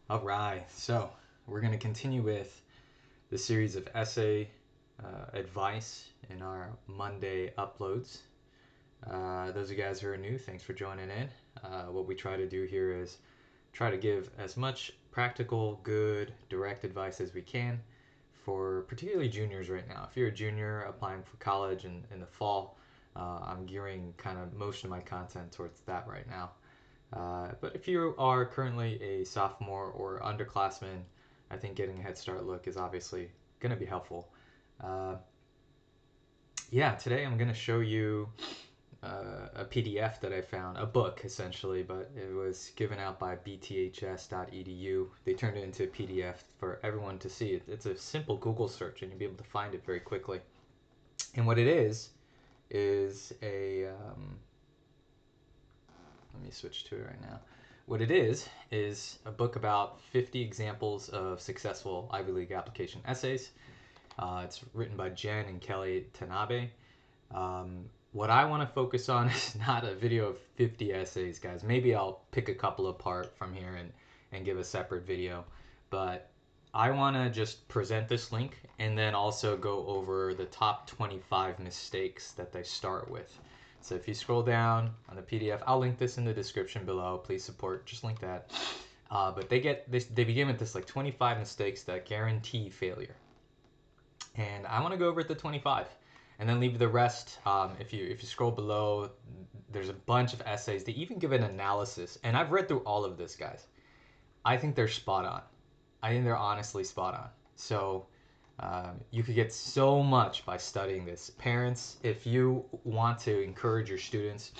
All right, so we're going to continue with the series of essay advice in our Monday uploads. Those of you guys who are new, thanks for joining in. What we try to do here is try to give as much practical, good, direct advice as we can for particularly juniors right now. If you're a junior applying for college in the fall, I'm gearing kind of most of my content towards that right now. But if you are currently a sophomore or underclassman, I think getting a head start look is obviously going to be helpful. Uh, yeah, today I'm going to show you a PDF that I found, a book essentially, but it was given out by bths.edu. They turned it into a PDF for everyone to see. It's a simple Google search and you'll be able to find it very quickly. And what it is a let me switch to it right now. What it is a book about 50 examples of successful Ivy League application essays. It's written by Jen and Kelly Tanabe. What I want to focus on is not a video of 50 essays, guys. Maybe I'll pick a couple apart from here and give a separate video. But I want to just present this link and then also go over the top 25 mistakes that they start with. So if you scroll down on the PDF, I'll link this in the description below. Please support, just link that. But they begin with this like 25 mistakes that guarantee failure. And I want to go over the 25 and then leave the rest. If you scroll below, there's a bunch of essays. They even give an analysis. And I've read through all of this, guys. I think they're spot on. I think they're honestly spot on. So you could get so much by studying this. Parents, if you want to encourage your students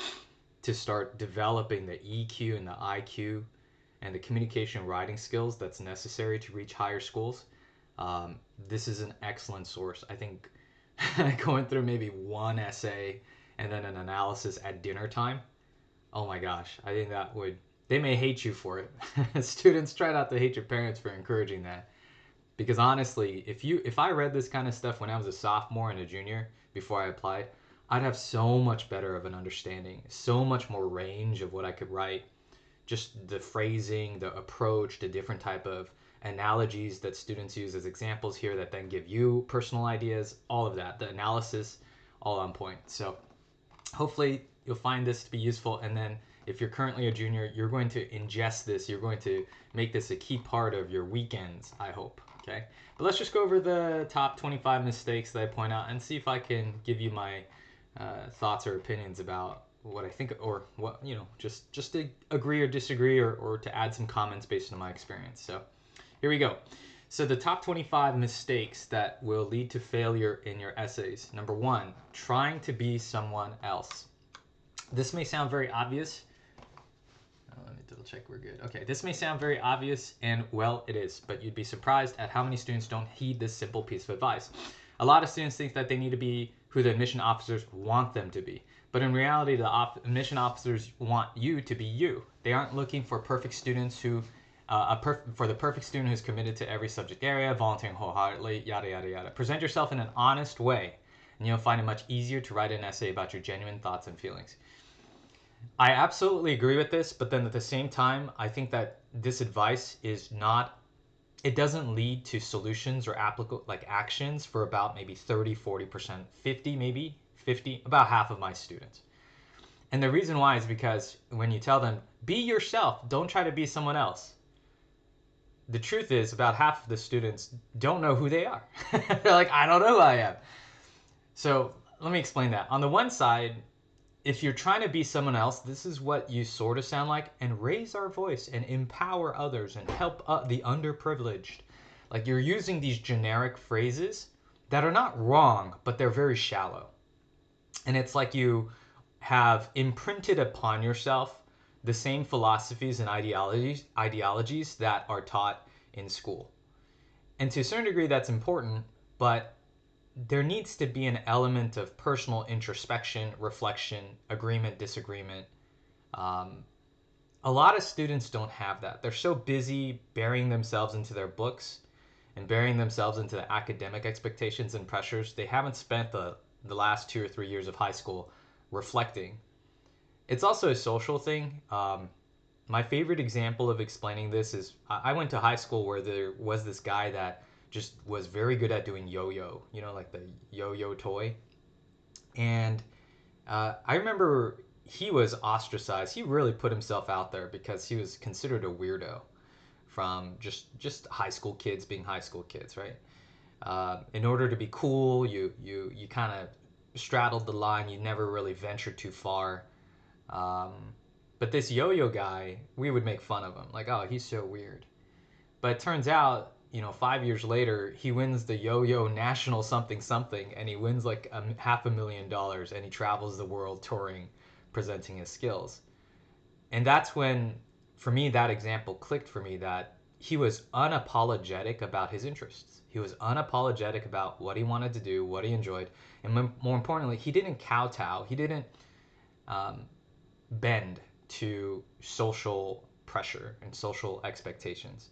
to start developing the EQ and the IQ and the communication writing skills that's necessary to reach higher schools, this is an excellent source. I think going through maybe one essay and then an analysis at dinner time, oh my gosh, I think that would, they may hate you for it. Students, try not to hate your parents for encouraging that. Because honestly, if I read this kind of stuff when I was a sophomore and a junior before I applied, I'd have so much better of an understanding, so much more range of what I could write. Just the phrasing, the approach, the different type of analogies that students use as examples here that then give you personal ideas, all of that, the analysis, all on point. So hopefully you'll find this to be useful. And then if you're currently a junior, you're going to ingest this. You're going to make this a key part of your weekends, I hope. Okay, but let's just go over the top 25 mistakes that I point out and see if I can give you my thoughts or opinions about what I think, or what, just to agree or disagree, or to add some comments based on my experience. So here we go. So the top 25 mistakes that will lead to failure in your essays. Number 1, trying to be someone else. This may sound very obvious. Let me double check we're good. Okay, this may sound very obvious, and well, it is, but you'd be surprised at how many students don't heed this simple piece of advice. A lot of students think that they need to be who the admission officers want them to be, but in reality, the admission officers want you to be you. They aren't looking for perfect students who, for the perfect student who's committed to every subject area, volunteering wholeheartedly, yada, yada, yada. Present yourself in an honest way, and you'll find it much easier to write an essay about your genuine thoughts and feelings. I absolutely agree with this, but then at the same time, I think that this advice is not, it doesn't lead to solutions or applicable like actions for about maybe 30, 40%, 50 maybe, 50, about half of my students. And the reason why is because when you tell them, be yourself, don't try to be someone else. The truth is about half of the students don't know who they are. They're like, I don't know who I am. So let me explain that. On the one side, if you're trying to be someone else, this is what you sort of sound like, and raise our voice and empower others and help the underprivileged. Like, you're using these generic phrases that are not wrong, but they're very shallow. And it's like you have imprinted upon yourself the same philosophies and ideologies that are taught in school. And to a certain degree, that's important, but there needs to be an element of personal introspection, reflection, agreement, disagreement. A lot of students don't have that. They're so busy burying themselves into their books and burying themselves into the academic expectations and pressures. They haven't spent the last 2 or 3 years of high school reflecting. It's also a social thing. My favorite example of explaining this is I went to high school where there was this guy that just was very good at doing yo-yo, like the yo-yo toy. And I remember he was ostracized. He really put himself out there because he was considered a weirdo from just high school kids being high school kids, right? In order to be cool, you kind of straddled the line. You never really ventured too far. Um, but this yo-yo guy, we would make fun of him, like, oh, he's so weird. But it turns out, 5 years later, he wins the yo-yo national something something, and he wins like $500,000, and he travels the world touring, presenting his skills. And that's when, for me, that example clicked for me that he was unapologetic about his interests. He was unapologetic about what he wanted to do, what he enjoyed, and more importantly, he didn't kowtow. He didn't um, bend to social pressure and social expectations.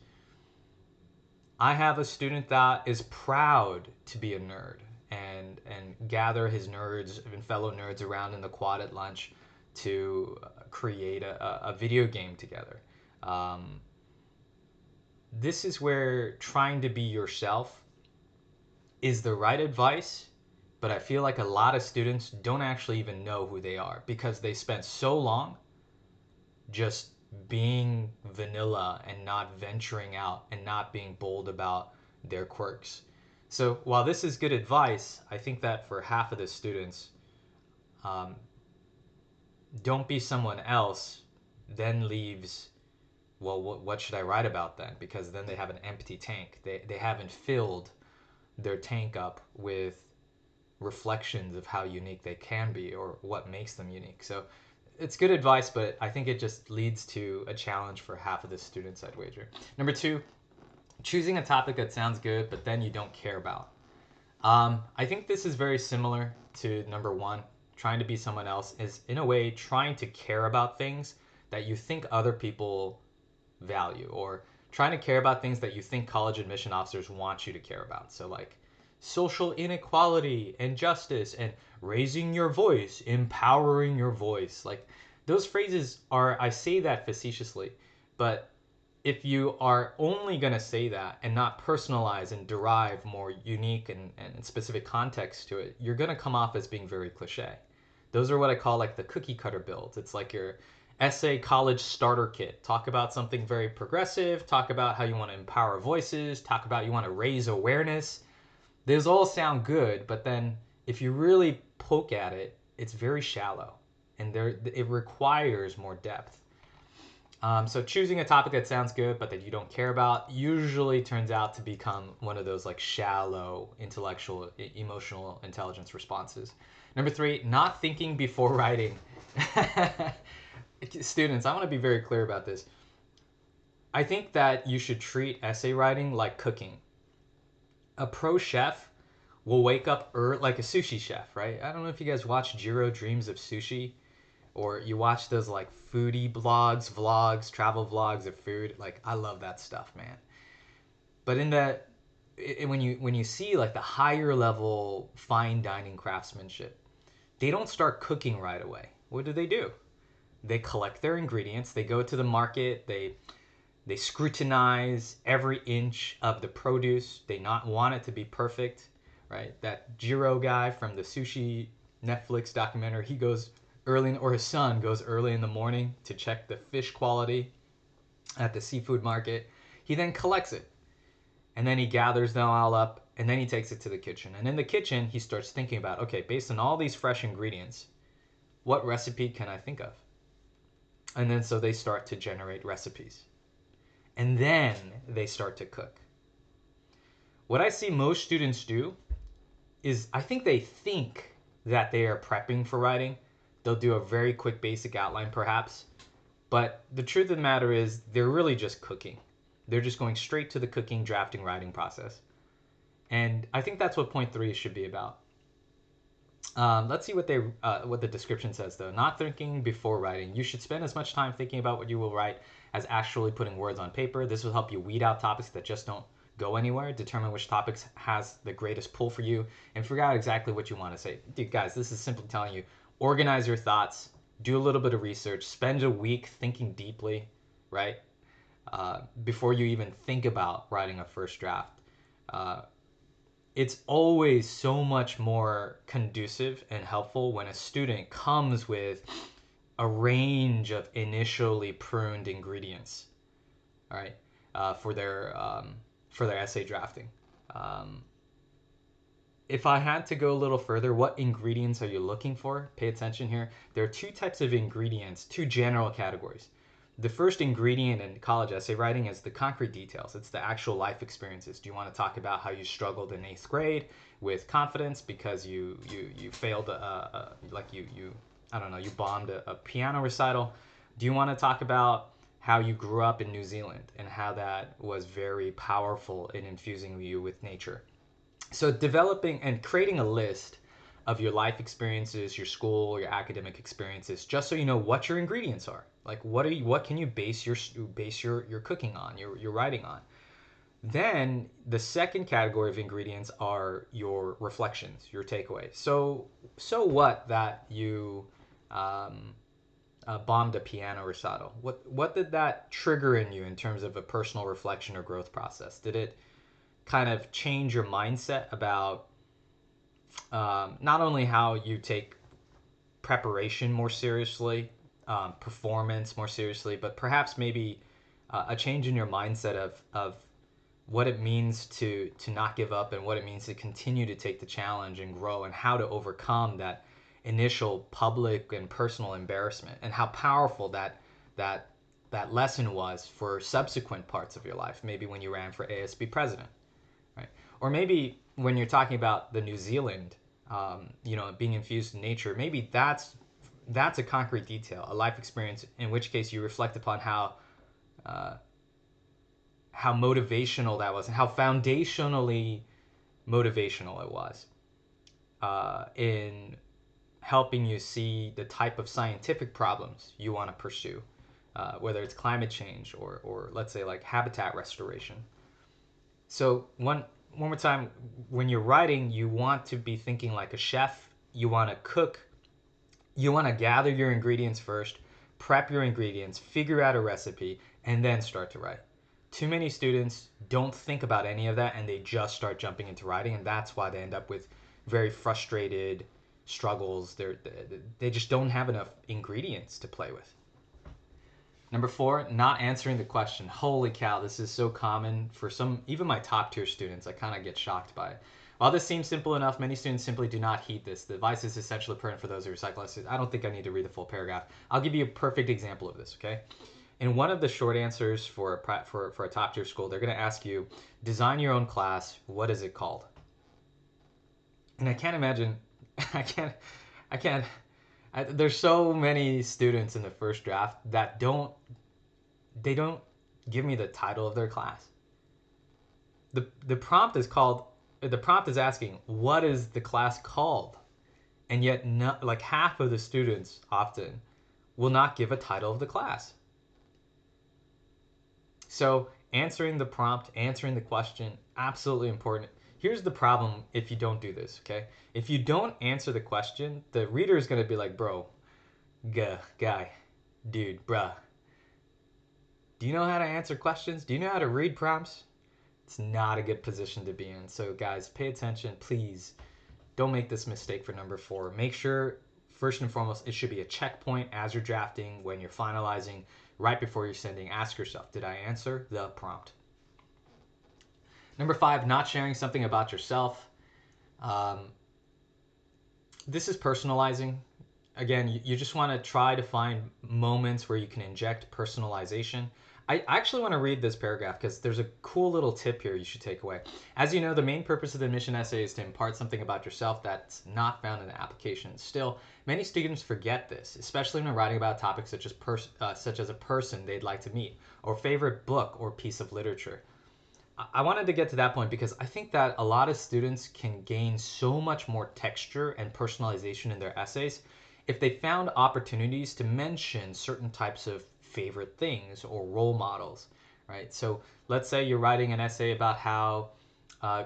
I have a student that is proud to be a nerd and gather his nerds and fellow nerds around in the quad at lunch to create a video game together. Um, this is where trying to be yourself is the right advice, but I feel like a lot of students don't actually even know who they are because they spent so long just being vanilla and not venturing out and not being bold about their quirks. So while this is good advice, I think that for half of the students, um, don't be someone else then leaves, well, what should I write about then? Because then they have an empty tank. They haven't filled their tank up with reflections of how unique they can be or what makes them unique. So it's good advice, but I think it just leads to a challenge for half of the students, I'd wager. Number two, choosing a topic that sounds good, but then you don't care about. I think this is very similar to number one. Trying to be someone else is, in a way, trying to care about things that you think other people value, or trying to care about things that you think college admission officers want you to care about. So, like social inequality and justice and raising your voice, empowering your voice. Like those phrases are, I say that facetiously, but if you are only going to say that and not personalize and derive more unique and specific context to it, you're going to come off as being very cliche. Those are what I call like the cookie cutter builds. It's like your essay college starter kit. Talk about something very progressive, talk about how you want to empower voices, talk about you want to raise awareness. Those all sound good, but then if you really poke at it, it's very shallow and it requires more depth. So choosing a topic that sounds good but that you don't care about usually turns out to become one of those like shallow intellectual, emotional intelligence responses. Number three, not thinking before writing. Students, I want to be very clear about this. I think that you should treat essay writing like cooking. A pro chef will wake up early, like a sushi chef, right? I don't know if you guys watch Jiro Dreams of Sushi, or you watch those like foodie blogs, vlogs, travel vlogs of food. Like I love that stuff, man. But when you see like the higher level fine dining craftsmanship, they don't start cooking right away. What do? They collect their ingredients, they go to the market, they scrutinize every inch of the produce. They not want it to be perfect, right? That Jiro guy from the sushi Netflix documentary, he goes early, or his son goes early in the morning to check the fish quality at the seafood market. He then collects it, and then he gathers them all up, and then he takes it to the kitchen. And in the kitchen, he starts thinking about, okay, based on all these fresh ingredients, what recipe can I think of? And then so they start to generate recipes. And then they start to cook. What I see most students do is I think they think that they are prepping for writing. They'll do a very quick basic outline perhaps, but the truth of the matter is they're really just cooking. They're just going straight to the cooking, drafting, writing process. And I think that's what point three should be about. Let's see what the description says though. Not thinking before writing. You should spend as much time thinking about what you will write as actually putting words on paper. This will help you weed out topics that just don't go anywhere, determine which topics has the greatest pull for you, and figure out exactly what you want to say. Dude, guys, this is simply telling you, organize your thoughts, do a little bit of research, spend a week thinking deeply, right? Before you even think about writing a first draft. It's always so much more conducive and helpful when a student comes with a range of initially pruned ingredients, all right, for their essay drafting. Um, if I had to go a little further, what ingredients are you looking for? Pay attention here. There are two types of ingredients, two general categories. The first ingredient in college essay writing is the concrete details. It's the actual life experiences. Do you want to talk about how you struggled in eighth grade with confidence because you failed like you I don't know, you bombed a piano recital? Do you want to talk about how you grew up in New Zealand and how that was very powerful in infusing you with nature? So developing and creating a list of your life experiences, your school, your academic experiences, just so you know what your ingredients are. Like what can you base your cooking on, your writing on. Then the second category of ingredients are your reflections, your takeaways. So what that you bombed a piano recital? What did that trigger in you in terms of a personal reflection or growth process? Did it kind of change your mindset about not only how you take preparation more seriously, performance more seriously, but perhaps maybe a change in your mindset of what it means to not give up and what it means to continue to take the challenge and grow and how to overcome that initial public and personal embarrassment and how powerful that that lesson was for subsequent parts of your life, maybe when you ran for ASB president, right? Or maybe when you're talking about the New Zealand, being infused in nature, maybe that's a concrete detail, a life experience, in which case you reflect upon uh, how motivational that was and how foundationally motivational it was in helping you see the type of scientific problems you want to pursue, whether it's climate change or let's say like habitat restoration. So one more time, when you're writing, you want to be thinking like a chef. You want to cook. You want to gather your ingredients first, prep your ingredients, figure out a recipe, and then start to write. Too many students don't think about any of that and they just start jumping into writing, and that's why they end up with very frustrated struggles. They just don't have enough ingredients to play with. Number 4, not answering the question. Holy cow, this is so common for some, even my top tier students. I kind of get shocked by it. While this seems simple enough, many students simply do not heed this. The advice is essentially pertinent for those who recycle essays. I don't think I need to read the full paragraph. I'll give you a perfect example of this, okay? In one of the short answers for a top tier school, they're going to ask you, design your own class. What is it called? And I can't imagine, I can't, there's so many students in the first draft that they don't give me the title of their class. The prompt is asking, what is the class called? And yet not, like half of the students often will not give a title of the class. So answering the prompt, answering the question, absolutely important. Here's the problem if you don't do this, okay? If you don't answer the question, the reader is going to be like, bro, guy, dude, bruh, do you know how to answer questions? Do you know how to read prompts? It's not a good position to be in. So guys, pay attention, please. Don't make this mistake for number 4. Make sure, first and foremost, it should be a checkpoint as you're drafting, when you're finalizing, right before you're sending. Ask yourself, did I answer the prompt? Number 5, not sharing something about yourself. This is personalizing. Again, you just want to try to find moments where you can inject personalization. I actually want to read this paragraph because there's a cool little tip here you should take away. As you know, the main purpose of the admission essay is to impart something about yourself that's not found in the application. Still, many students forget this, especially when writing about topics such as a person they'd like to meet, or favorite book or piece of literature. I wanted to get to that point because I think that a lot of students can gain so much more texture and personalization in their essays if they found opportunities to mention certain types of favorite things or role models, right? So let's say you're writing an essay about how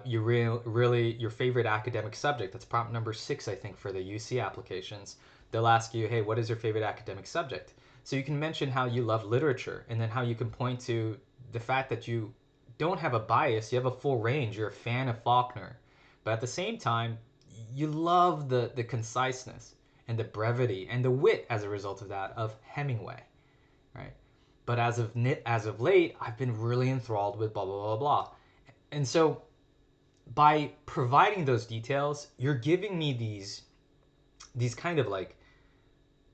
really your favorite academic subject. That's prompt number 6, I think, for the UC applications. They'll ask you, hey, what is your favorite academic subject? So you can mention how you love literature, and then how you can point to the fact that you don't have a bias, you have a full range, you're a fan of Faulkner. But at the same time, you love the conciseness and the brevity and the wit as a result of that of Hemingway, right? But as of late, I've been really enthralled with blah blah blah blah. And so by providing those details, you're giving me these kind of like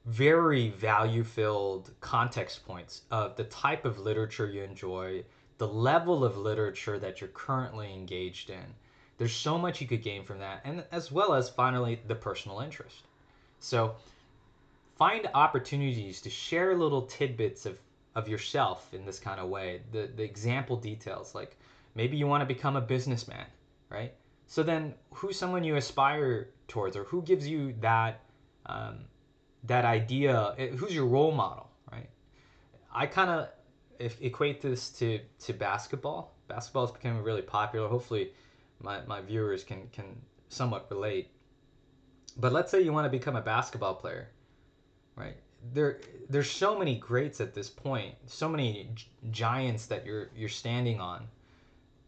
very value filled context points of the type of literature you enjoy, the level of literature that you're currently engaged in. There's so much you could gain from that, and as well as finally the personal interest. So find opportunities to share little tidbits of yourself in this kind of way. The example details, like maybe you want to become a businessman, right? So then who's someone you aspire towards, or who gives you um, that idea? Who's your role model, right? I kind of equate this to basketball. Basketball is becoming really popular. Hopefully my viewers can somewhat relate. But let's say you want to become a basketball player, right? There's so many greats at this point, so many giants that you're standing on,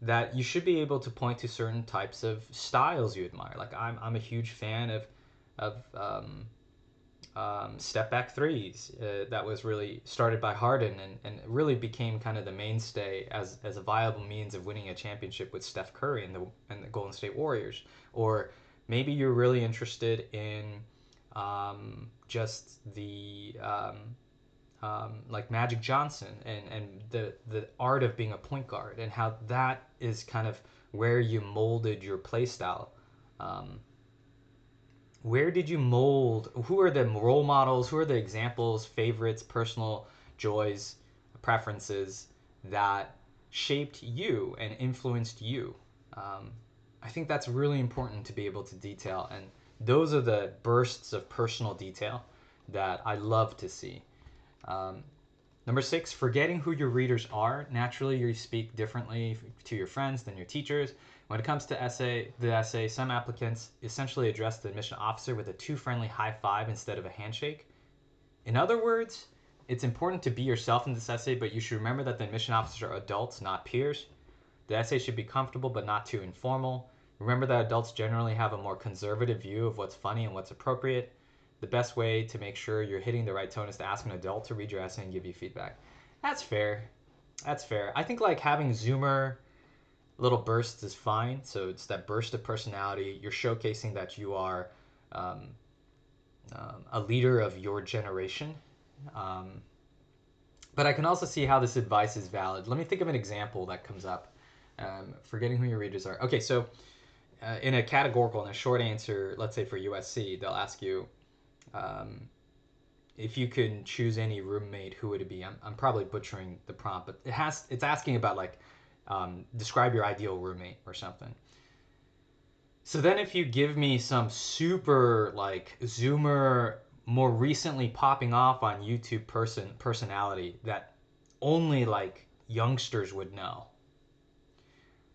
that you should be able to point to certain types of styles you admire. Like I'm a huge fan of step back threes. That was really started by Harden, and really became kind of the mainstay as a viable means of winning a championship with Steph Curry and the Golden State Warriors. Or maybe you're really interested in just the like Magic Johnson and the art of being a point guard, and how that is kind of where you molded your play style. Where did you mold? Who are the role models? Who are the examples, favorites, personal joys, preferences that shaped you and influenced you? I think that's really important to be able to detail, and those are the bursts of personal detail that I love to see. Um, Number 6, forgetting who your readers are. Naturally, you speak differently to your friends than your teachers. When it comes to the essay, some applicants essentially address the admission officer with a too friendly high five instead of a handshake. In other words, it's important to be yourself in this essay, but you should remember that the admission officers are adults, not peers. The essay should be comfortable but not too informal. Remember that adults generally have a more conservative view of what's funny and what's appropriate. The best way to make sure you're hitting the right tone is to ask an adult to read your essay and give you feedback. That's fair. That's fair. I think like having Zoomer little bursts is fine. So it's that burst of personality. You're showcasing that you are um, a leader of your generation. Um, but I can also see how this advice is valid. Let me think of an example that comes up. Forgetting who your readers are. Okay, so in a categorical, in a short answer, let's say for USC, they'll ask you, um, if you can choose any roommate, who would it be? I'm probably butchering the prompt, but it's asking about like describe your ideal roommate or something. So then if you give me some super like Zoomer, more recently popping off on YouTube personality that only like youngsters would know,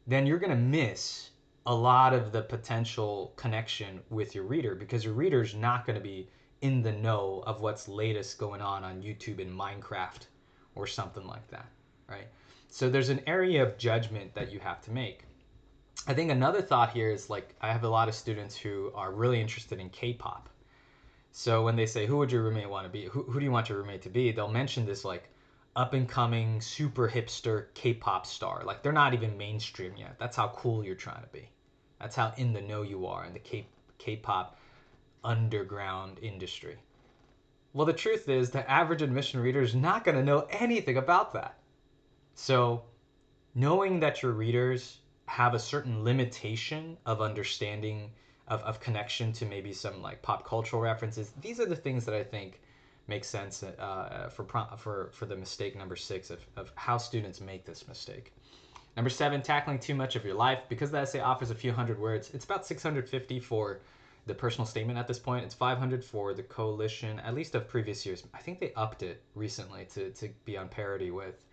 then you're gonna miss a lot of the potential connection with your reader, because your reader's not going to be in the know of what's latest going on YouTube in Minecraft or something like that, right? So there's an area of judgment that you have to make. I think another thought here is like I have a lot of students who are really interested in K-pop. So when they say, who would your roommate want to be? Who do you want your roommate to be? They'll mention this like up and coming super hipster K-pop star. Like they're not even mainstream yet. That's how cool you're trying to be. That's how in the know you are in the K-pop underground industry. Well, the truth is the average admission reader is not going to know anything about that. So knowing that your readers have a certain limitation of understanding of connection to maybe some like pop cultural references, these are the things that I think make sense for the mistake number 6 of how students make this mistake. Number 7, tackling too much of your life. Because the essay offers a few hundred words, it's about 650 for the personal statement at this point. It's 500 for the coalition, at least of previous years. I think they upped it recently to be on parity with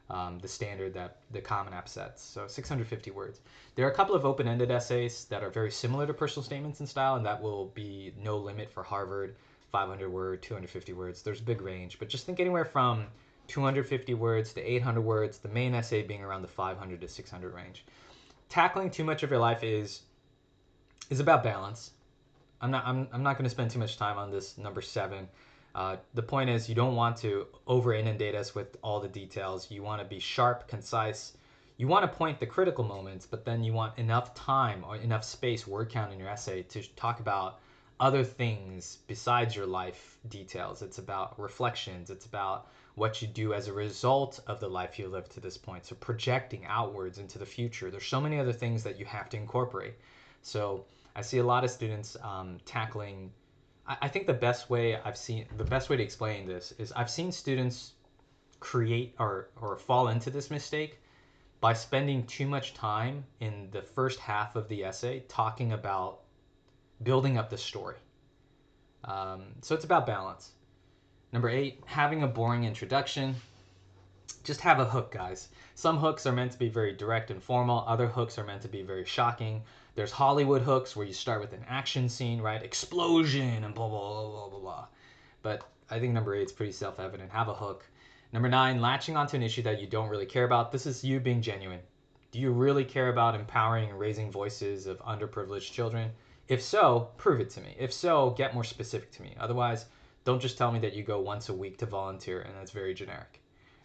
the standard that the Common App sets. So 650 words. There are a couple of open-ended essays that are very similar to personal statements in style, and that will be no limit for Harvard, 500 word, 250 words. There's a big range, but just think anywhere from 250 words to 800 words, the main essay being around the 500 to 600 range. Tackling too much of your life is about balance. I'm not going to spend too much time on this number 7. The point is you don't want to over inundate us with all the details. You want to be sharp, concise. You want to point the critical moments, but then you want enough time or enough space, word count in your essay to talk about other things besides your life details. It's about reflections. It's about what you do as a result of the life you lived to this point. So projecting outwards into the future. There's so many other things that you have to incorporate. So I see a lot of students tackling. I think the best way to explain this is I've seen students create or fall into this mistake by spending too much time in the first half of the essay talking about building up the story. So it's about balance. Number 8, having a boring introduction. Just have a hook, guys. Some hooks are meant to be very direct and formal. Other hooks are meant to be very shocking. There's Hollywood hooks where you start with an action scene, right? Explosion and blah, blah, blah, blah, blah, blah. But I think number 8 is pretty self-evident. Have a hook. Number 9, latching onto an issue that you don't really care about. This is you being genuine. Do you really care about empowering and raising voices of underprivileged children? If so, prove it to me. If so, get more specific to me. Otherwise, don't just tell me that you go once a week to volunteer, and that's very generic.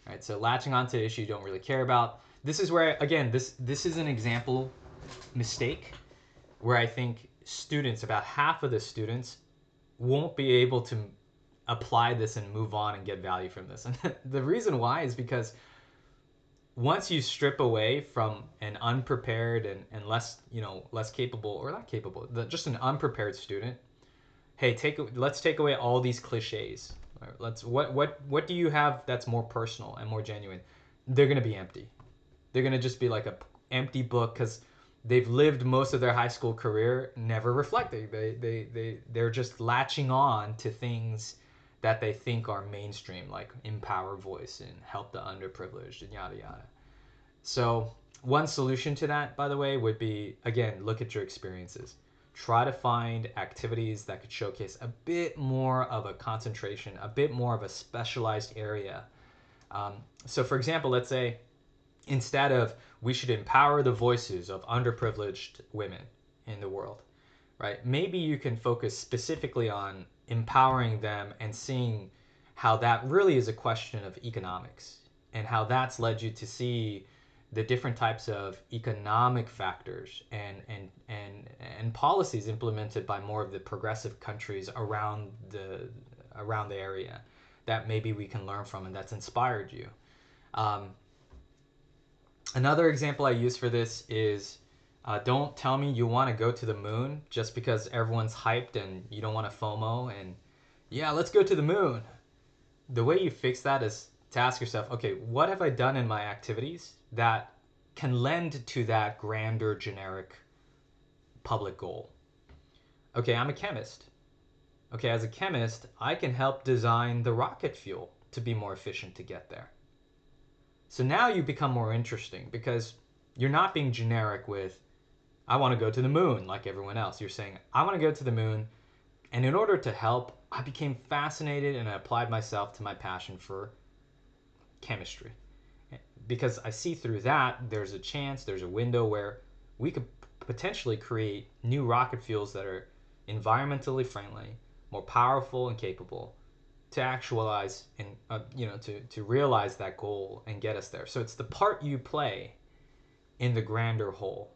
All right, so latching onto an issue you don't really care about. This is where, again, this is an example mistake where I think students, about half of the students, won't be able to apply this and move on and get value from this. And the reason why is because once you strip away from an unprepared and less capable, or not capable, just an unprepared student, hey, let's take away all these cliches. Right, what do you have that's more personal and more genuine? They're gonna be empty. They're gonna just be like a empty book because they've lived most of their high school career never reflecting. They're just latching on to things that they think are mainstream, like empower voice and help the underprivileged and yada yada. So one solution to that, by the way, would be, again, look at your experiences. Try to find activities that could showcase a bit more of a concentration, a bit more of a specialized area. So for example, let's say instead of we should empower the voices of underprivileged women in the world, right? Maybe you can focus specifically on empowering them and seeing how that really is a question of economics and how that's led you to see the different types of economic factors and policies implemented by more of the progressive countries around the area that maybe we can learn from and that's inspired you. Another example I use for this is don't tell me you want to go to the moon just because everyone's hyped and you don't want to FOMO and yeah, let's go to the moon. The way you fix that is to ask yourself, okay, what have I done in my activities that can lend to that grander generic public goal? Okay, I'm a chemist. Okay, as a chemist, I can help design the rocket fuel to be more efficient to get there. So now you become more interesting because you're not being generic with, I want to go to the moon like everyone else. You're saying, I want to go to the moon. And in order to help, I became fascinated and I applied myself to my passion for chemistry. Because I see through that, there's a window where we could potentially create new rocket fuels that are environmentally friendly, more powerful and capable to actualize and to realize that goal and get us there. So it's the part you play in the grander whole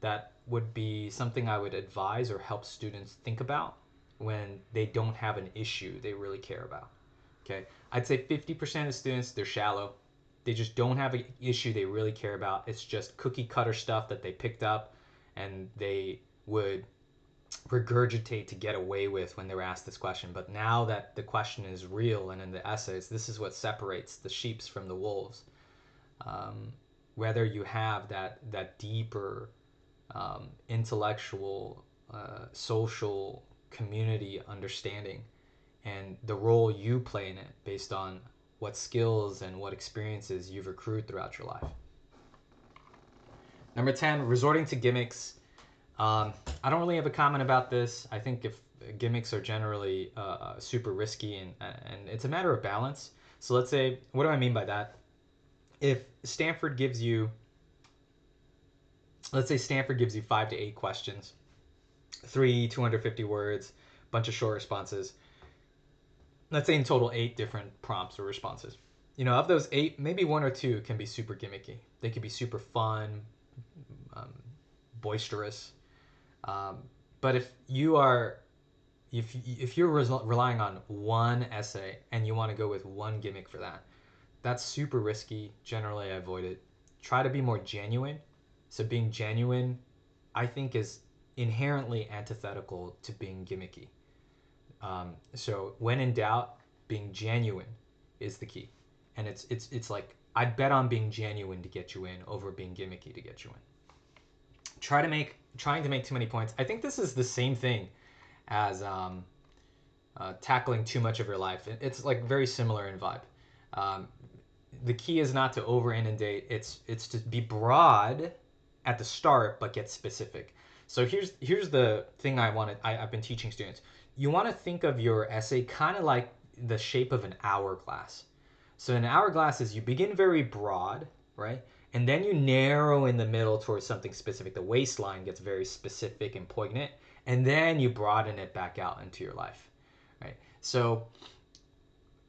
that would be something I would advise or help students think about when they don't have an issue they really care about. Okay, I'd say 50% of students, they're shallow. They just don't have an issue they really care about. It's just cookie cutter stuff that they picked up and they would regurgitate to get away with when they were asked this question. But now that the question is real and in the essays, this is what separates the sheeps from the wolves. Whether you have that deeper intellectual, social community understanding and the role you play in it based on what skills and what experiences you've accrued throughout your life. Number 10, resorting to gimmicks. I don't really have a comment about this. I think gimmicks are generally super risky, and it's a matter of balance. So let's say, what do I mean by that? If Stanford gives you, let's say Stanford gives you 5 to 8 questions, 250 words, bunch of short responses. Let's say in total 8 different prompts or responses. Of those 8, maybe 1 or 2 can be super gimmicky. They could be super fun, um, boisterous. Um, but if you're relying on one essay and you want to go with one gimmick for that, that's super risky. Generally, I avoid it. Try to be more genuine. So being genuine, I think, is inherently antithetical to being gimmicky. So when in doubt, being genuine is the key. And it's like I'd bet on being genuine to get you in over being gimmicky to get you in. Trying to make too many points. I think this is the same thing as tackling too much of your life. It's like very similar in vibe. Um, the key is not to over inundate. It's to be broad at the start, but get specific. So here's the thing I've been teaching students. You want to think of your essay kind of like the shape of an hourglass. So an hourglass is you begin very broad, right? And then you narrow in the middle towards something specific. The waistline gets very specific and poignant, and then you broaden it back out into your life, right? So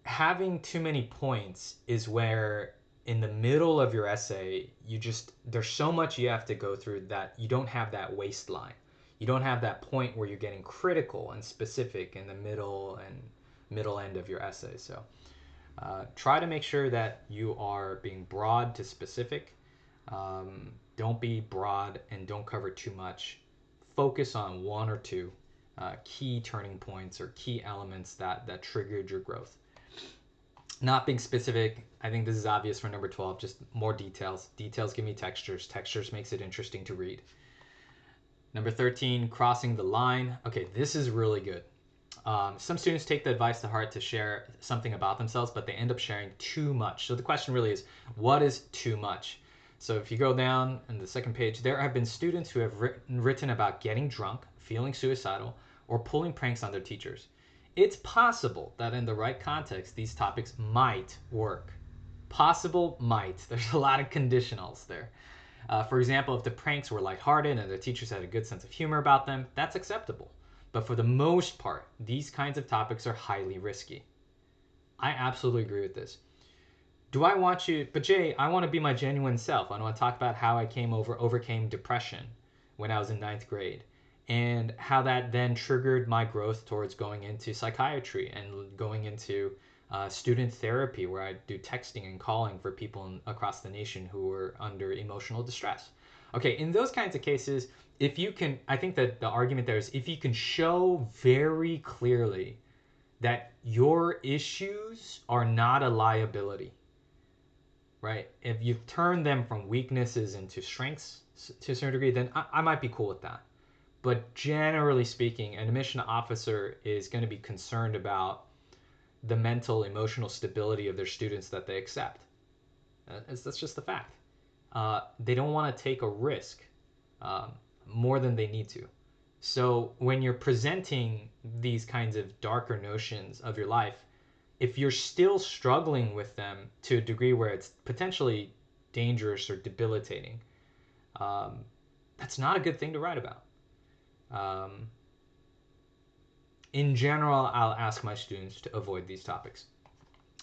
having too many points is where in the middle of your essay there's so much you have to go through that you don't have that waistline. You don't have that point where you're getting critical and specific in the middle end of your essay. So try to make sure that you are being broad to specific. Don't be broad and don't cover too much. Focus on 1 or 2 key turning points or key elements that triggered your growth. Not being specific, I think this is obvious for number 12, just more details. Details give me textures. Textures makes it interesting to read. Number 13, crossing the line. Okay, this is really good. Some students take the advice to heart to share something about themselves, but they end up sharing too much. So the question really is, what is too much? So if you go down in the second page, there have been students who have written about getting drunk, feeling suicidal, or pulling pranks on their teachers. It's possible that in the right context, these topics might work. Possible might. There's a lot of conditionals there. For example, if the pranks were lighthearted and the teachers had a good sense of humor about them, that's acceptable. But for the most part, these kinds of topics are highly risky. I absolutely agree with this. But Jay, I want to be my genuine self. I want to talk about how I overcame depression when I was in 9th grade and how that then triggered my growth towards going into psychiatry and going into student therapy, where I do texting and calling for people across the nation who were under emotional distress. Okay, in those kinds of cases, I think that the argument there is if you can show very clearly that your issues are not a liability, right? If you turn them from weaknesses into strengths to a certain degree, then I might be cool with that. But generally speaking, an admission officer is going to be concerned about the mental, emotional stability of their students that they accept. That's just the fact. They don't want to take a risk more than they need to. So when you're presenting these kinds of darker notions of your life, if you're still struggling with them to a degree where it's potentially dangerous or debilitating, that's not a good thing to write about. In general, I'll ask my students to avoid these topics.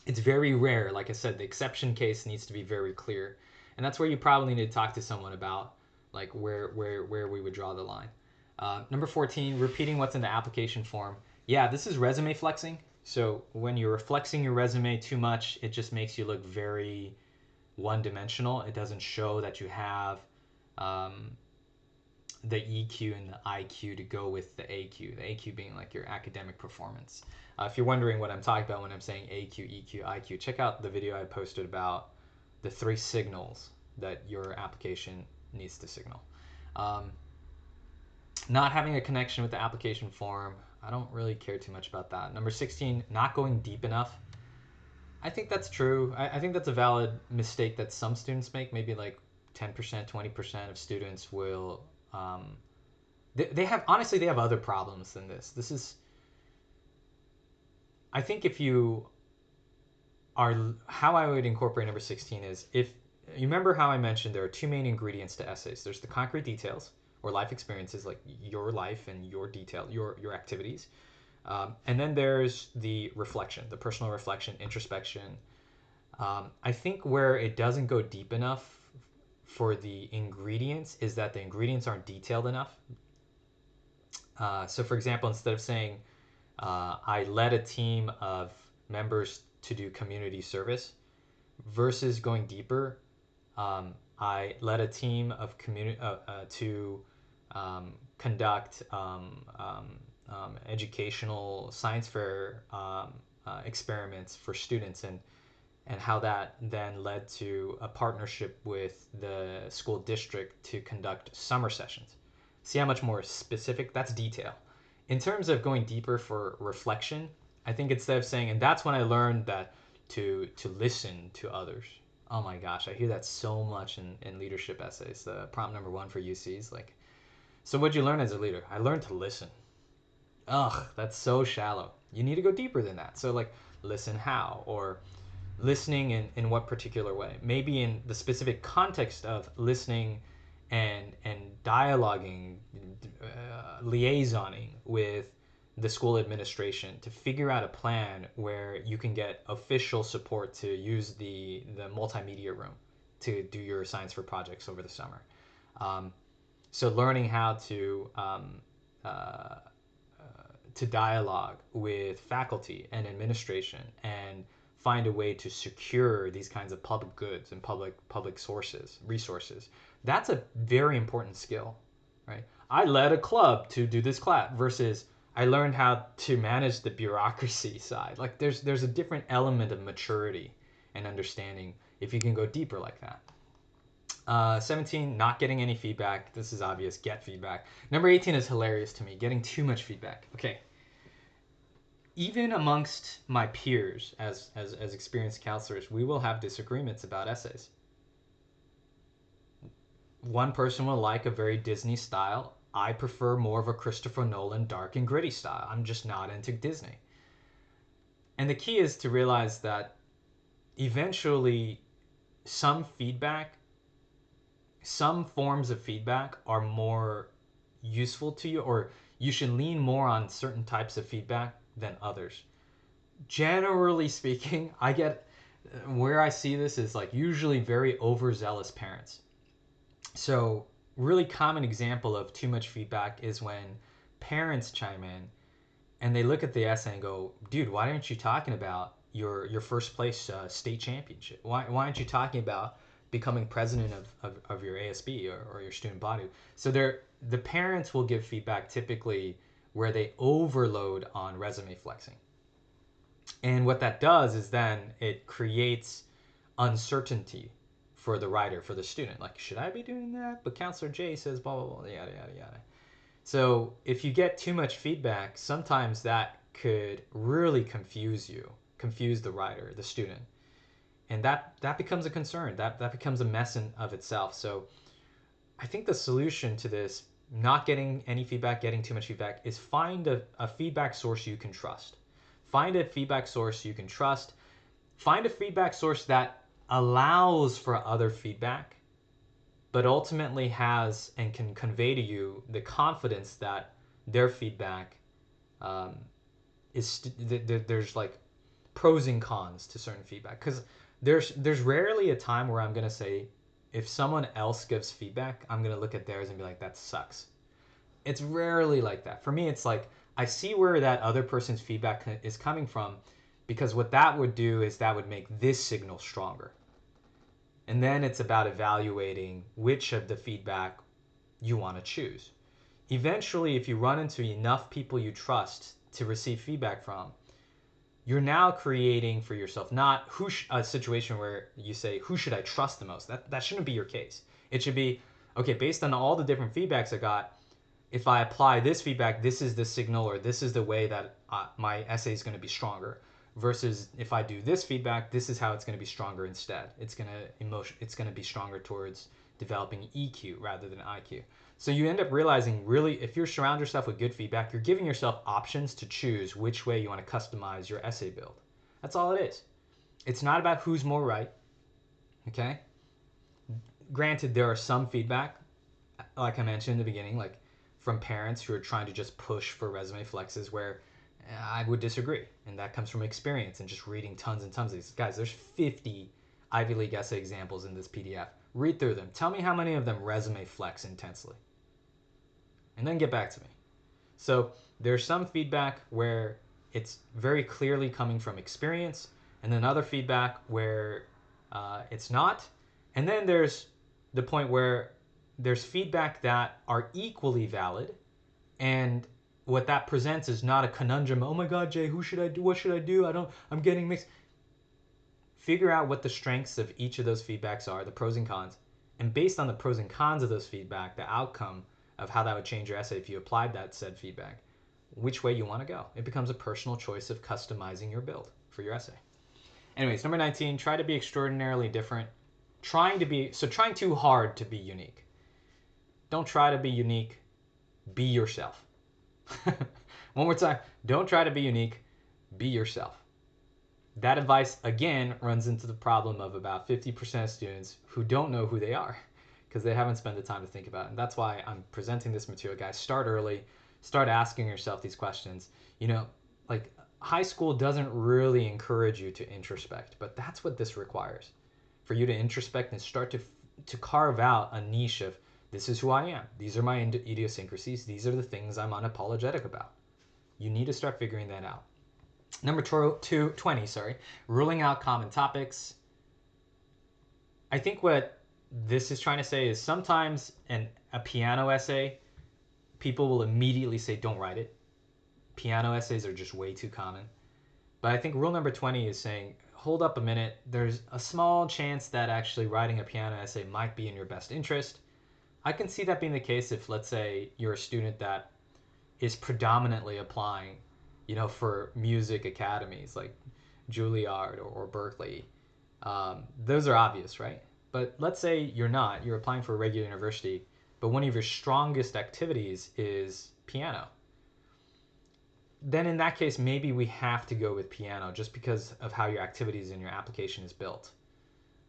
It's very rare. Like I said, the exception case needs to be very clear. And that's where you probably need to talk to someone about like where we would draw the line. Number 14, repeating what's in the application form. Yeah, this is resume flexing. So when you're flexing your resume too much, it just makes you look very one-dimensional. It doesn't show that you have the EQ and the IQ to go with the AQ. The AQ being like your academic performance. If you're wondering what I'm talking about when I'm saying AQ, EQ, IQ, check out the video I posted about the 3 signals that your application needs to signal. Not having a connection with the application form, I don't really care too much about that. Number 16, not going deep enough. I think that's true. I think that's a valid mistake that some students make. Maybe like 10%, 20% of students will... they have other problems than this. This is I think if you are, how I would incorporate number 16 is, if you remember how I mentioned there are two main ingredients to essays. There's the concrete details or life experiences, like your life and your detail, your activities. And then there's the reflection, the personal reflection, introspection. I think where it doesn't go deep enough for the ingredients is that the ingredients aren't detailed enough. So, for example, instead of saying, I led a team of members to do community service, versus going deeper, I led a team of to conduct educational science fair experiments for students, and how that then led to a partnership with the school district to conduct summer sessions. See how much more specific? That's detail. In terms of going deeper for reflection, I think instead of saying, and that's when I learned that to listen to others. Oh my gosh, I hear that so much in leadership essays. The prompt number one for UCs, like, so what'd you learn as a leader? I learned to listen. Ugh, that's so shallow. You need to go deeper than that. So like, listen how, or listening in what particular way? Maybe in the specific context of listening and dialoguing, liaisoning with the school administration to figure out a plan where you can get official support to use the multimedia room to do your science for projects over the summer. So learning how uh, to dialogue with faculty and administration and find a way to secure these kinds of public goods and public sources, resources. That's a very important skill, right? I led a club to do this class versus I learned how to manage the bureaucracy side. Like there's a different element of maturity and understanding if you can go deeper like that. 17, not getting any feedback. This is obvious. Get feedback. Number 18 is hilarious to me. Getting too much feedback. Okay. Even amongst my peers as experienced counselors, we will have disagreements about essays. One person will like a very Disney style. I prefer more of a Christopher Nolan dark and gritty style. I'm just not into Disney. And the key is to realize that eventually some feedback, some forms of feedback are more useful to you, or you should lean more on certain types of feedback than others. Generally speaking, I get where I see this is like usually very overzealous parents. So, really common example of too much feedback is when parents chime in and they look at the essay and go, "Dude, why aren't you talking about your first place state championship? Why aren't you talking about becoming president of your ASB or your student body?" So the parents will give feedback typically where they overload on resume flexing. And what that does is then it creates uncertainty for the writer, for the student. Like, should I be doing that? But Counselor J says blah, blah, blah, yada, yada, yada. So if you get too much feedback, sometimes that could really confuse the writer, the student. And that becomes a concern. That becomes a mess in of itself. So I think the solution to this, not getting any feedback, getting too much feedback, is find a feedback source you can trust. Find a feedback source you can trust. Find a feedback source that allows for other feedback, but ultimately has and can convey to you the confidence that their feedback there's like pros and cons to certain feedback. Because there's rarely a time where I'm gonna say, if someone else gives feedback, I'm gonna look at theirs and be like, that sucks. It's rarely like that. For me, it's like I see where that other person's feedback is coming from, because what that would do is that would make this signal stronger. And then it's about evaluating which of the feedback you want to choose. Eventually, if you run into enough people you trust to receive feedback from, you're now creating for yourself not a situation where you say, who should I trust the most? That shouldn't be your case. It should be, okay, based on all the different feedbacks I got, if I apply this feedback, this is the signal, or this is the way that my essay is going to be stronger. Versus if I do this feedback, this is how it's going to be stronger instead. It's going to be stronger towards developing EQ rather than IQ. So you end up realizing, really, if you surround yourself with good feedback, you're giving yourself options to choose which way you want to customize your essay build. That's all it is. It's not about who's more right, okay? Granted, there are some feedback, like I mentioned in the beginning, like from parents who are trying to just push for resume flexes, where I would disagree. And that comes from experience and just reading tons and tons of these. Guys, there's 50 Ivy League essay examples in this PDF. Read through them. Tell me how many of them resume flex intensely. And then get back to me. So there's some feedback where it's very clearly coming from experience, and then other feedback where it's not. And then there's the point where there's feedback that are equally valid, and what that presents is not a conundrum. Oh my God, Jay, who should I do? What should I do? I'm getting mixed. Figure out what the strengths of each of those feedbacks are, the pros and cons, and based on the pros and cons of those feedback, the outcome of how that would change your essay if you applied that said feedback, which way you want to go. It becomes a personal choice of customizing your build for your essay. Anyways, number 19, try to be extraordinarily different. Trying too hard to be unique. Don't try to be unique. Be yourself. One more time. Don't try to be unique. Be yourself. That advice, again, runs into the problem of about 50% of students who don't know who they are because they haven't spent the time to think about it. And that's why I'm presenting this material, guys. Start early. Start asking yourself these questions. You know, like high school doesn't really encourage you to introspect, but that's what this requires. For you to introspect and start to carve out a niche of, this is who I am. These are my idiosyncrasies. These are the things I'm unapologetic about. You need to start figuring that out. Number 20, ruling out common topics. I think what this is trying to say is sometimes a piano essay, people will immediately say, don't write it. Piano essays are just way too common. But I think rule number 20 is saying, hold up a minute. There's a small chance that actually writing a piano essay might be in your best interest. I can see that being the case if, let's say, you're a student that is predominantly applying, for music academies like Juilliard or Berkeley. Those are obvious, right? But let's say you're not. You're applying for a regular university, but one of your strongest activities is piano. Then in that case, maybe we have to go with piano just because of how your activities and your application is built.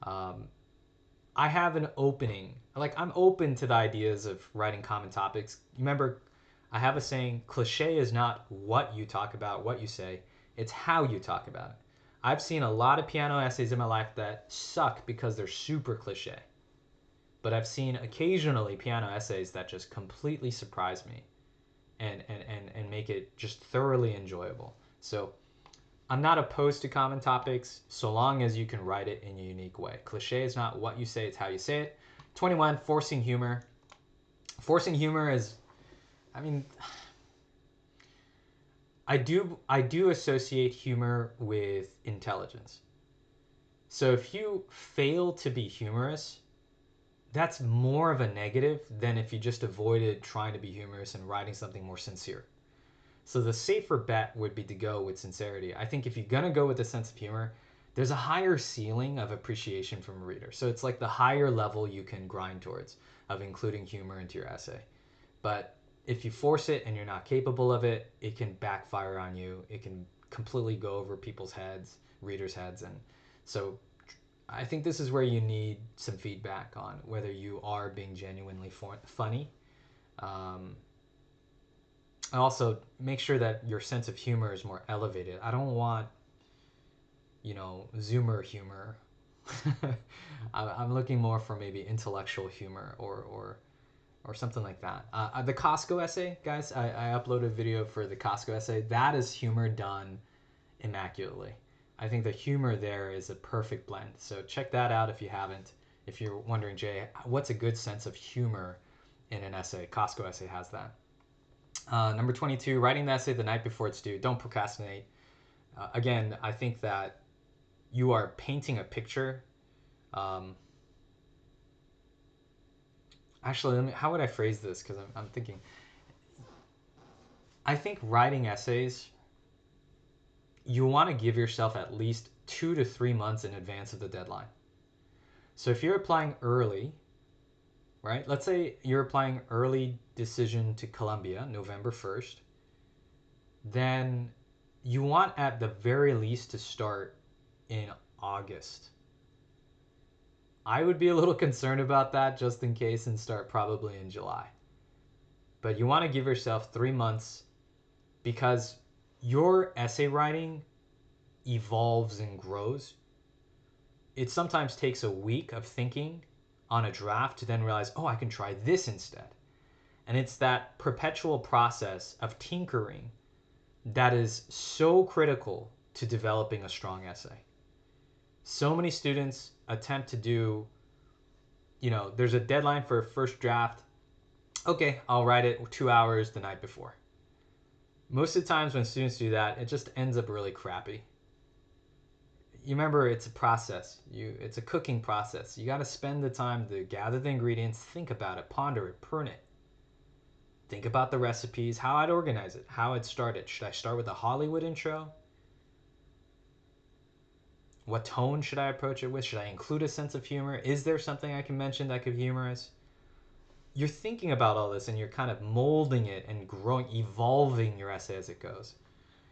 I have an opening. I'm open to the ideas of writing common topics. Remember, I have a saying, cliche is not what you talk about, what you say, it's how you talk about it. I've seen a lot of piano essays in my life that suck because they're super cliche. But I've seen occasionally piano essays that just completely surprise me and make it just thoroughly enjoyable. So I'm not opposed to common topics so long as you can write it in a unique way. Cliche is not what you say, it's how you say it. 21, forcing humor. Forcing humor is, I do associate humor with intelligence. So if you fail to be humorous, that's more of a negative than if you just avoided trying to be humorous and writing something more sincere. So the safer bet would be to go with sincerity. I think if you're going to go with a sense of humor, there's a higher ceiling of appreciation from a reader. So it's like the higher level you can grind towards of including humor into your essay. But if you force it and you're not capable of it, it can backfire on you. It can completely go over people's heads, readers' heads. And so I think this is where you need some feedback on whether you are being genuinely funny. Also, make sure that your sense of humor is more elevated. I don't want, Zoomer humor. I'm looking more for maybe intellectual humor or something like that. The Costco essay, guys, I uploaded a video for the Costco essay. That is humor done immaculately. I think the humor there is a perfect blend. So check that out if you haven't. If you're wondering, Jay, what's a good sense of humor in an essay? Costco essay has that. Number 22, writing the essay the night before it's due. Don't procrastinate. Again, I think that you are painting a picture. Actually, how would I phrase this? Because I'm thinking. I think writing essays, you want to give yourself at least 2 to 3 months in advance of the deadline. So if you're applying early, right? Let's say you're applying early decision to Columbia, November 1st. Then you want at the very least to start in August. I would be a little concerned about that just in case and start probably in July. But you want to give yourself 3 months because your essay writing evolves and grows. It sometimes takes a week of thinking on a draft to then realize, oh, I can try this instead. And it's that perpetual process of tinkering that is so critical to developing a strong essay. So many students attempt to do, there's a deadline for a first draft. Okay, I'll write it 2 hours the night before. Most of the times when students do that, it just ends up really crappy. You remember, it's a process. It's a cooking process. You got to spend the time to gather the ingredients, think about it, ponder it, prune it. Think about the recipes, how I'd organize it, how I'd start it. Should I start with a Hollywood intro? What tone should I approach it with? Should I include a sense of humor? Is there something I can mention that could be humorous? You're thinking about all this and you're kind of molding it and growing, evolving your essay as it goes.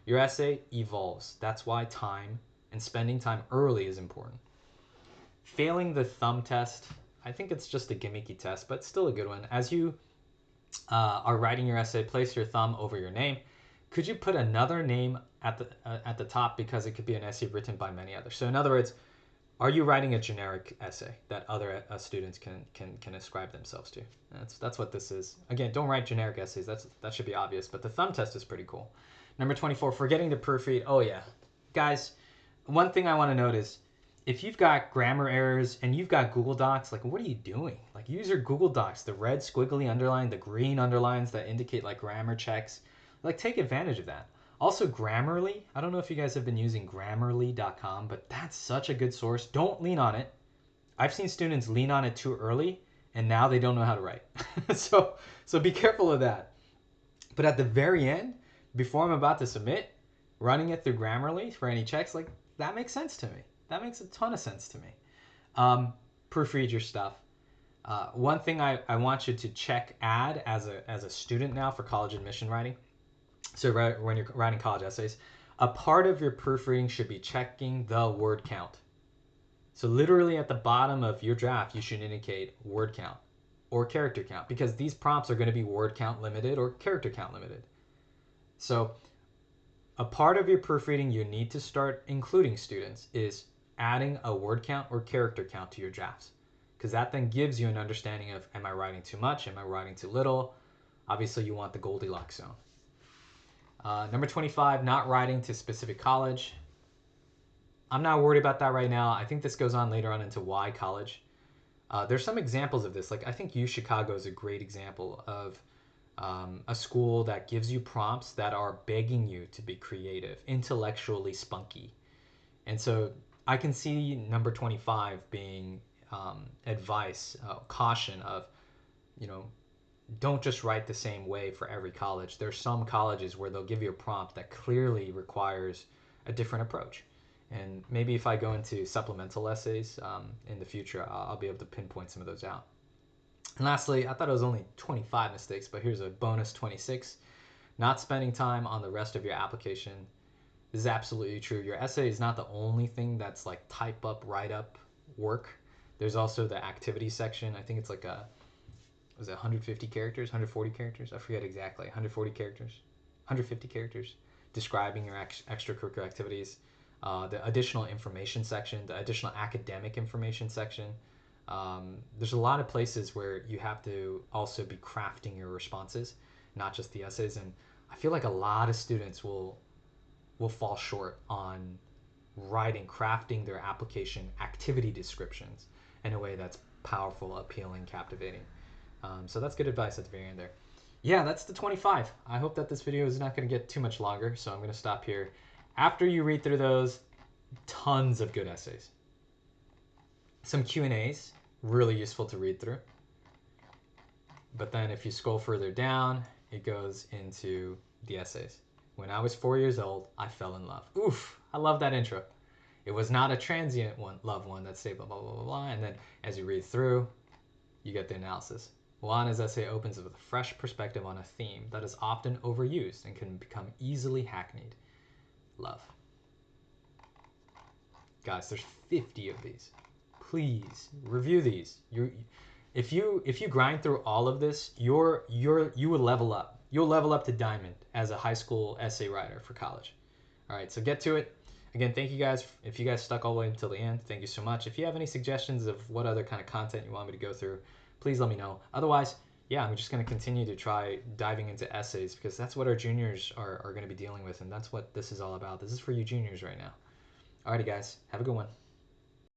Your essay evolves. That's why time and spending time early is important. Failing the thumb test, I think it's just a gimmicky test, but still a good one. As you are writing your essay, place your thumb over your name. Could you put another name at the top, because it could be an essay written by many others? So in other words, are you writing a generic essay that other students can ascribe themselves to? That's what this is. Again, don't write generic essays. That should be obvious, but the thumb test is pretty cool. Number 24, forgetting to proofread. Oh yeah, guys, one thing I want to note is if you've got grammar errors and you've got Google Docs, like, what are you doing? Like, use your Google Docs, the red squiggly underline, the green underlines that indicate like grammar checks. Like, take advantage of that. Also, Grammarly. I don't know if you guys have been using Grammarly.com, but that's such a good source. Don't lean on it. I've seen students lean on it too early, and now they don't know how to write. so be careful of that. But at the very end, before I'm about to submit, running it through Grammarly for any checks, like, that makes sense to me. That makes a ton of sense to me. Proofread your stuff. One thing I want you to add as a student now for college admission writing. So when you're writing college essays, a part of your proofreading should be checking the word count. So literally at the bottom of your draft, you should indicate word count or character count, because these prompts are going to be word count limited or character count limited. So a part of your proofreading you need to start including, students, is adding a word count or character count to your drafts, because that then gives you an understanding of, am I writing too much? Am I writing too little? Obviously, you want the Goldilocks zone. Number 25, not writing to specific college. I'm not worried about that right now. I think this goes on later on into why college. There's some examples of this. Like, I think UChicago is a great example of a school that gives you prompts that are begging you to be creative, intellectually spunky. And so I can see number 25 being advice, caution of, don't just write the same way for every college. There's some colleges where they'll give you a prompt that clearly requires a different approach. And maybe if I go into supplemental essays in the future, I'll be able to pinpoint some of those out. And lastly, I thought it was only 25 mistakes, but here's a bonus 26. Not spending time on the rest of your application. This is absolutely true. Your essay is not the only thing that's like type up, write up work. There's also the activity section. I think it's like was it 150 characters, 140 characters? I forget exactly. 140 characters, 150 characters describing your extracurricular activities. The additional information section, the additional academic information section. There's a lot of places where you have to also be crafting your responses, not just the essays. And I feel like a lot of students will fall short on crafting their application activity descriptions in a way that's powerful, appealing, captivating. So that's good advice at the very end there. Yeah, that's the 25. I hope that this video is not going to get too much longer, so I'm going to stop here. After you read through those, tons of good essays. Some Q&As, really useful to read through. But then if you scroll further down, it goes into the essays. When I was 4 years old, I fell in love. Oof, I love that intro. It was not a transient love one that stayed blah, blah, blah, blah, blah. And then as you read through, You get the analysis. Juana's essay opens with a fresh perspective on a theme that is often overused and can become easily hackneyed. Love. Guys, there's 50 of these. Please review these. If you grind through all of this, you will level up. You'll level up to diamond as a high school essay writer for college. All right, so get to it. Again, thank you guys. If you guys stuck all the way until the end, thank you so much. If you have any suggestions of what other kind of content you want me to go through, please let me know. Otherwise, yeah, I'm just going to continue to try diving into essays because that's what our juniors are going to be dealing with, and that's what this is all about. This is for you juniors right now. Alrighty, guys. Have a good one.